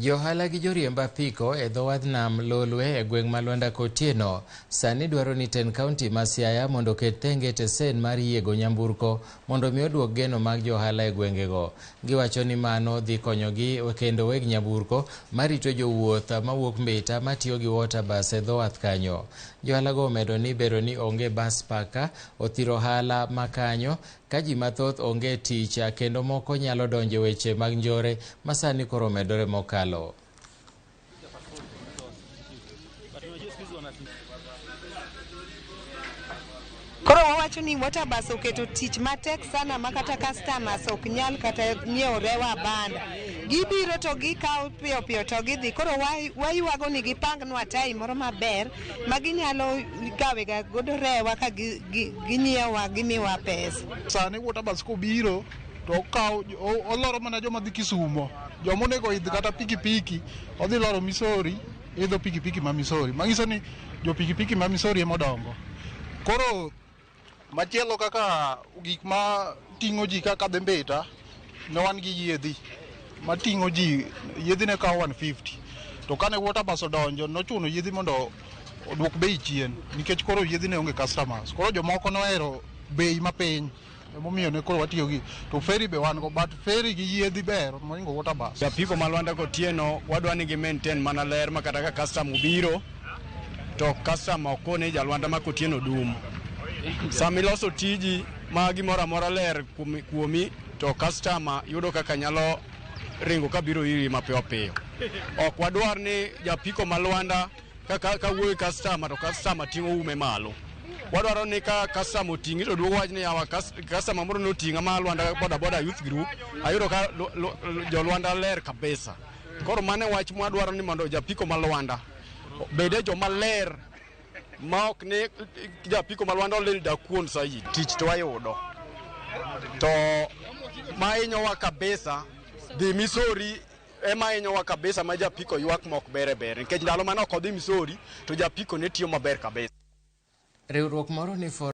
Johala gi joriemb apiko e dho wadh nam Lolwe e gweng' ma Lwanda Kotieno sani dwaro ni Ten County ma Siaya mondo oket thenge e stesen mar yiego nyamburko mondo mi oduok geno mag johala e gwengego. Giwacho ni mano dhi konyogi kendo weg nyamburko marito jowuoth mawuok Mbita matiyo gi water bus e dho wath kanyo. Johala go omedo ni bero ni onge bus paka othiro ohala makanyo ka ji mathoth onge tich kendo moko nyalo donjo e weche mag njore masani koro medore mokalo. Koro wawacho ni water bus oketo tich matek sana makata customers ok nyal kata nyiewo rewa banda. Gibiro to gikawo piyo piyo to gidhi. Koro waywago ni gipangnwa time moro maber ma ginyalo kawega godo rewa ka ginyiewa gimiwa pesa. Sani water bus kobiro to kawo oloro mana joma dhi Kisumo. Joma onego idh kata pikipiki odhi loro Misori idho pikipiki ma Misori. Manyiso ni jo pikipiki ma Misori ema odongo. Koro machielo kaka gik ma ting'o ji kaka dhi Mbita ne wan gi yiedhi ma ting'o ji, yiedhi ne kawo 150 to kane water bus odonjo nochuno yiedhi mondo oduok bei chien nikech koro yiedhi ne onge customers. Koro jomoko nohero bei mapiny emomiyo ne koro watiyo gi to ferry be wan go but ferry gi yiedhi ber moingo water bus. Apiko ma Lwanda Kotieno wadwa ni gi maintain mana ler ma kata ka customer obiro to customer okone ja Lwanda ma Kotieno dum. Sami loso tiji ma gimoro amora ler kuomi to customer yudo kaka nyalo ringo kabiro iri mapiyo piyo. Ok wadwar ni japiko ma Lwanda ka wuoyo customer to customer ting'o ume malo. Wadwaro ni ka customer oting'i to duogo wach ni yawa customer moro noting'a ma Lwanda boda youth group ayudo ka jo Lwanda ler kabisa. Koro mane wach mwadwaro ni mondo japiko ma Lwanda bede joma ler ma ok ne japiko ma Lwanda olil dakuon saidi tich to wayudo to ma inyowa kabisa dhi Misori ema inyowa kabisa ma japiko ywak mok bere nikech ndalo mane ok odhi Misori to japiko ne tiyo maber kabisa. Riwruok moro ni